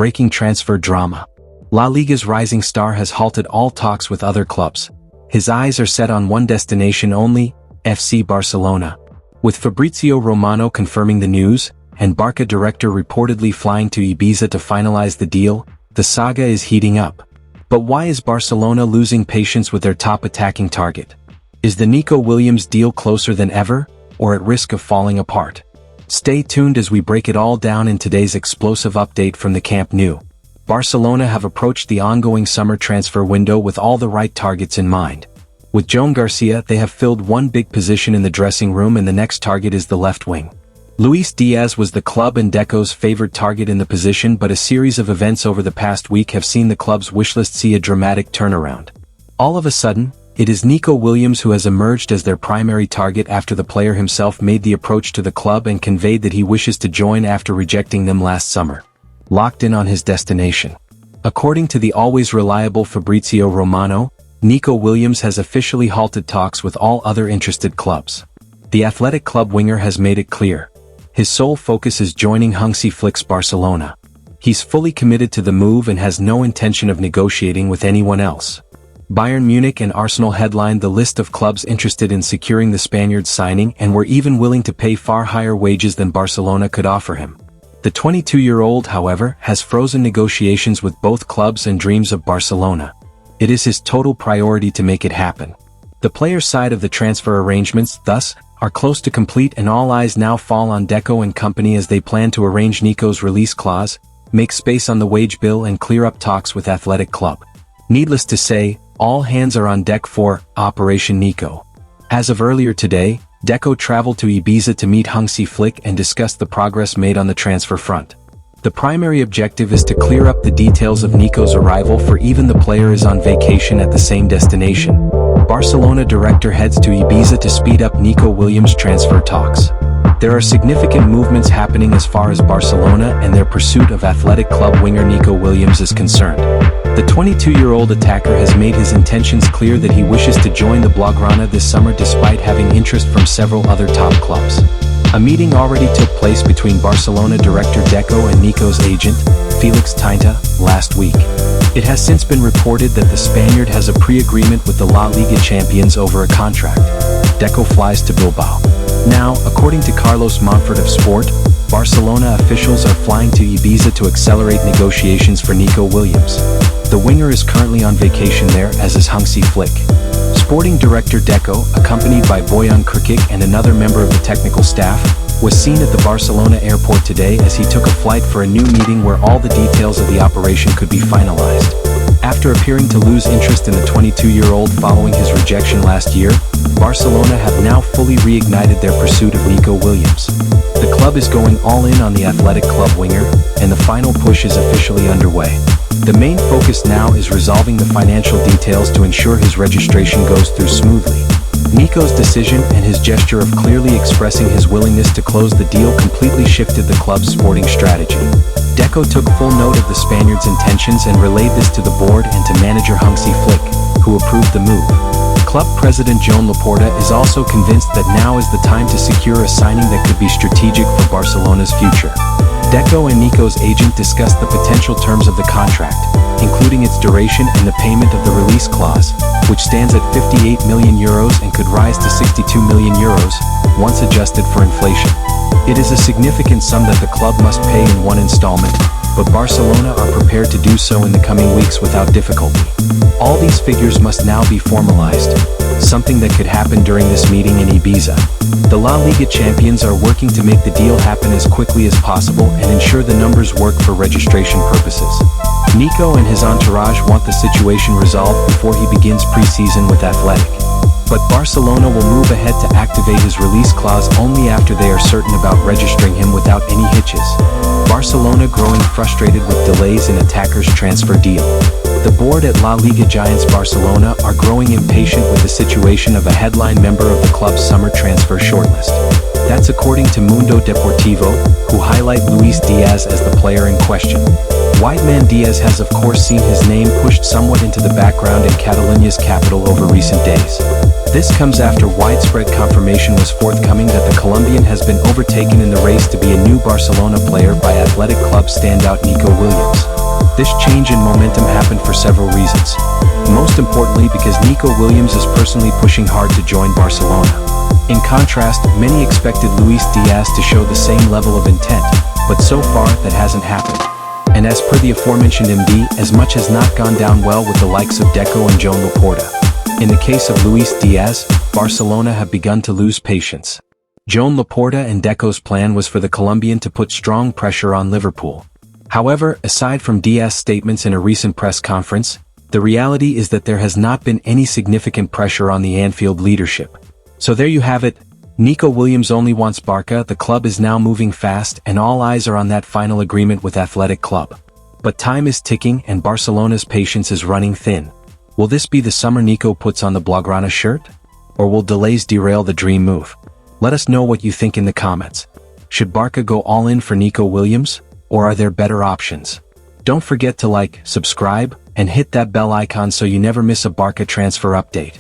breaking transfer drama. La Liga's rising star has halted all talks with other clubs. His eyes are set on one destination only, FC Barcelona. With Fabrizio Romano confirming the news, and Barca director reportedly flying to Ibiza to finalize the deal, the saga is heating up. But why is Barcelona losing patience with their top attacking target? Is the Nico Williams deal closer than ever, or at risk of falling apart? Stay tuned as we break it all down in today's explosive update from the Camp Nou. Barcelona have approached the ongoing summer transfer window with all the right targets in mind. With Joan Garcia, they have filled one big position in the dressing room, and the next target is the left wing. Luis Diaz was the club and Deco's favored target in the position, but a series of events over the past week have seen the club's wishlist see a dramatic turnaround. All of a sudden, it is Nico Williams who has emerged as their primary target after the player himself made the approach to the club and conveyed that he wishes to join after rejecting them last summer. Locked in on his destination. According to the always reliable Fabrizio Romano, Nico Williams has officially halted talks with all other interested clubs. The Athletic Club winger has made it clear. His sole focus is joining Hansi Flick's Barcelona. He's fully committed to the move and has no intention of negotiating with anyone else. Bayern Munich and Arsenal headlined the list of clubs interested in securing the Spaniard's signing and were even willing to pay far higher wages than Barcelona could offer him. The 22-year-old, however, has frozen negotiations with both clubs and dreams of Barcelona. It is his total priority to make it happen. The player's side of the transfer arrangements, thus, are close to complete, and all eyes now fall on Deco and company as they plan to arrange Nico's release clause, make space on the wage bill and clear up talks with Athletic Club. Needless to say, all hands are on deck for Operation Nico. As of earlier today, Deco traveled to Ibiza to meet Hansi Flick and discuss the progress made on the transfer front. The primary objective is to clear up the details of Nico's arrival, for even the player is on vacation at the same destination. Barcelona director heads to Ibiza to speed up Nico Williams' transfer talks. There are significant movements happening as far as Barcelona and their pursuit of Athletic Club winger Nico Williams is concerned. The 22-year-old attacker has made his intentions clear that he wishes to join the Blaugrana this summer despite having interest from several other top clubs. A meeting already took place between Barcelona director Deco and Nico's agent, Felix Tinta, last week. It has since been reported that the Spaniard has a pre-agreement with the La Liga champions over a contract. Deco flies to Bilbao. Now, according to Carlos Montfort of Sport, Barcelona officials are flying to Ibiza to accelerate negotiations for Nico Williams. The winger is currently on vacation there, as is Hansi Flick. Sporting director Deco, accompanied by Bojan Krkic and another member of the technical staff, was seen at the Barcelona airport today as he took a flight for a new meeting where all the details of the operation could be finalized. After appearing to lose interest in the 22-year-old following his rejection last year, Barcelona have now fully reignited their pursuit of Nico Williams. The club is going all in on the Athletic Club winger, and the final push is officially underway. The main focus now is resolving the financial details to ensure his registration goes through smoothly. Nico's decision and his gesture of clearly expressing his willingness to close the deal completely shifted the club's sporting strategy. Deco took full note of the Spaniard's intentions and relayed this to the board and to manager Hansi Flick, who approved the move. Club president Joan Laporta is also convinced that now is the time to secure a signing that could be strategic for Barcelona's future. Deco and Nico's agent discussed the potential terms of the contract, including its duration and the payment of the release clause, which stands at 58 million euros and could rise to 62 million euros, once adjusted for inflation. It is a significant sum that the club must pay in one installment, but Barcelona are prepared to do so in the coming weeks without difficulty. All these figures must now be formalized, something that could happen during this meeting in Ibiza. The La Liga champions are working to make the deal happen as quickly as possible and ensure the numbers work for registration purposes. Nico and his entourage want the situation resolved before he begins pre-season with Athletic. But Barcelona will move ahead to activate his release clause only after they are certain about registering him without any hitches. Barcelona growing frustrated with delays in attacker's transfer deal. The board at La Liga giants Barcelona are growing impatient with the situation of a headline member of the club's summer transfer shortlist. That's according to Mundo Deportivo, who highlight Luis Diaz as the player in question. Whiteman Diaz has of course seen his name pushed somewhat into the background in Catalonia's capital over recent days. This comes after widespread confirmation was forthcoming that the Colombian has been overtaken in the race to be a new Barcelona player by Athletic Club standout Nico Williams. This change in momentum happened for several reasons. Most importantly because Nico Williams is personally pushing hard to join Barcelona. In contrast, many expected Luis Diaz to show the same level of intent, but so far that hasn't happened. And as per the aforementioned MD, as much has not gone down well with the likes of Deco and Joan Laporta. In the case of Luis Diaz, Barcelona have begun to lose patience. Joan Laporta and Deco's plan was for the Colombian to put strong pressure on Liverpool. However, aside from Diaz's statements in a recent press conference, the reality is that there has not been any significant pressure on the Anfield leadership. So there you have it. Nico Williams only wants Barca. The club is now moving fast and all eyes are on that final agreement with Athletic Club. But time is ticking and Barcelona's patience is running thin. Will this be the summer Nico puts on the Blaugrana shirt? Or will delays derail the dream move? Let us know what you think in the comments. Should Barca go all in for Nico Williams? Or are there better options? Don't forget to like, subscribe, and hit that bell icon so you never miss a Barca transfer update.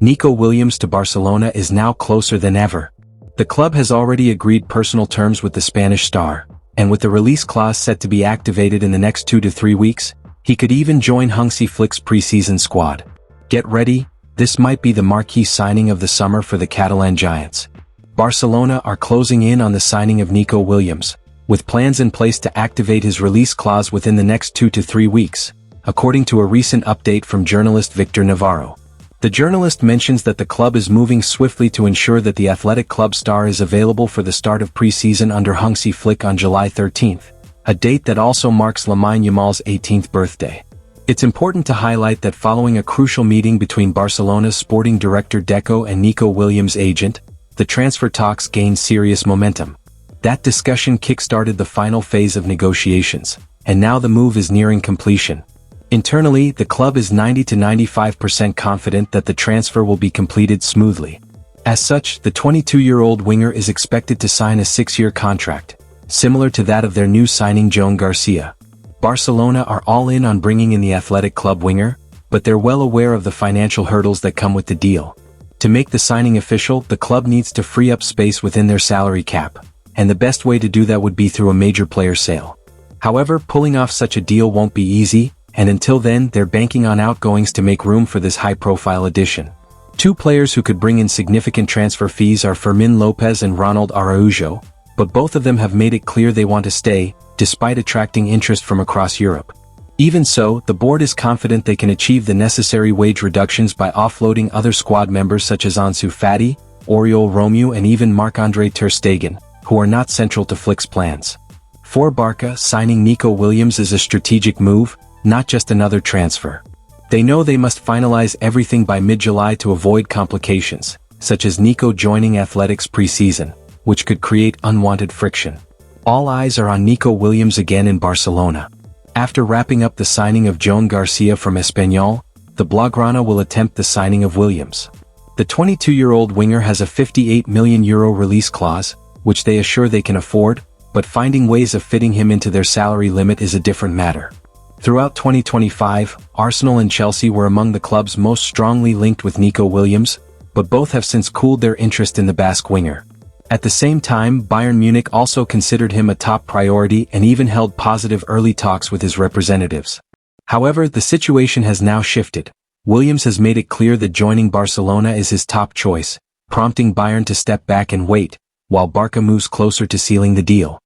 Nico Williams to Barcelona is now closer than ever. The club has already agreed personal terms with the Spanish star, and with the release clause set to be activated in the next 2 to 3 weeks, he could even join Hansi Flick's preseason squad. Get ready, this might be the marquee signing of the summer for the Catalan Giants. Barcelona are closing in on the signing of Nico Williams, with plans in place to activate his release clause within the next 2 to 3 weeks, according to a recent update from journalist Victor Navarro. The journalist mentions that the club is moving swiftly to ensure that the Athletic Club star is available for the start of preseason under Hansi Flick on July 13th, a date that also marks Lamine Yamal's 18th birthday. It's important to highlight that following a crucial meeting between Barcelona's sporting director Deco and Nico Williams' agent, the transfer talks gained serious momentum. That discussion kick-started the final phase of negotiations, and now the move is nearing completion. Internally, the club is 90 to 95% confident that the transfer will be completed smoothly. As such, the 22-year-old winger is expected to sign a 6-year contract, similar to that of their new signing Joan Garcia. Barcelona are all in on bringing in the Athletic Club winger, but they're well aware of the financial hurdles that come with the deal. To make the signing official, the club needs to free up space within their salary cap, and the best way to do that would be through a major player sale. However, pulling off such a deal won't be easy, and until then they're banking on outgoings to make room for this high-profile addition. Two players who could bring in significant transfer fees are Fermin Lopez and Ronald Araujo, but both of them have made it clear they want to stay, despite attracting interest from across Europe. Even so, the board is confident they can achieve the necessary wage reductions by offloading other squad members such as Ansu Fati, Oriol Romeu and even Marc-Andre ter Stegen, who are not central to Flick's plans. For Barca, signing Nico Williams is a strategic move, not just another transfer. They know they must finalize everything by mid-July to avoid complications, such as Nico joining Athletics preseason, which could create unwanted friction. All eyes are on Nico Williams again in Barcelona. After wrapping up the signing of Joan Garcia from Espanyol, the Blaugrana will attempt the signing of Williams. The 22-year-old winger has a €58 million release clause, which they assure they can afford, but finding ways of fitting him into their salary limit is a different matter. Throughout 2025, Arsenal and Chelsea were among the clubs most strongly linked with Nico Williams, but both have since cooled their interest in the Basque winger. At the same time, Bayern Munich also considered him a top priority and even held positive early talks with his representatives. However, the situation has now shifted. Williams has made it clear that joining Barcelona is his top choice, prompting Bayern to step back and wait, while Barca moves closer to sealing the deal.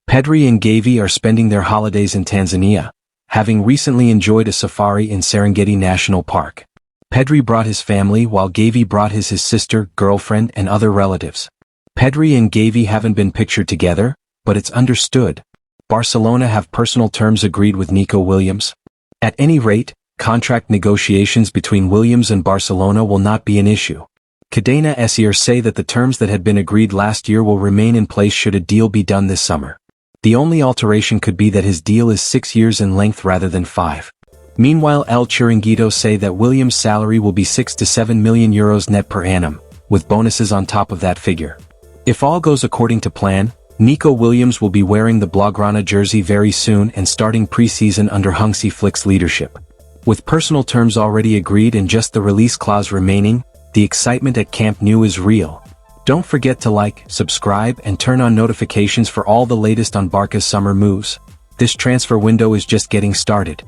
Pedri and Gavi are spending their holidays in Tanzania, having recently enjoyed a safari in Serengeti National Park. Pedri brought his family while Gavi brought his sister, girlfriend and other relatives. Pedri and Gavi haven't been pictured together, but it's understood. Barcelona have personal terms agreed with Nico Williams. At any rate, contract negotiations between Williams and Barcelona will not be an issue. Cadena SER say that the terms that had been agreed last year will remain in place should a deal be done this summer. The only alteration could be that his deal is 6 years in length rather than 5. Meanwhile, El Chiringuito say that Williams' salary will be €6 to €7 million net per annum, with bonuses on top of that figure. If all goes according to plan, Nico Williams will be wearing the Blaugrana jersey very soon and starting pre-season under Hansi Flick's leadership. With personal terms already agreed and just the release clause remaining, the excitement at Camp Nou is real. Don't forget to like, subscribe and turn on notifications for all the latest on Barca's summer moves. this transfer window is just getting started.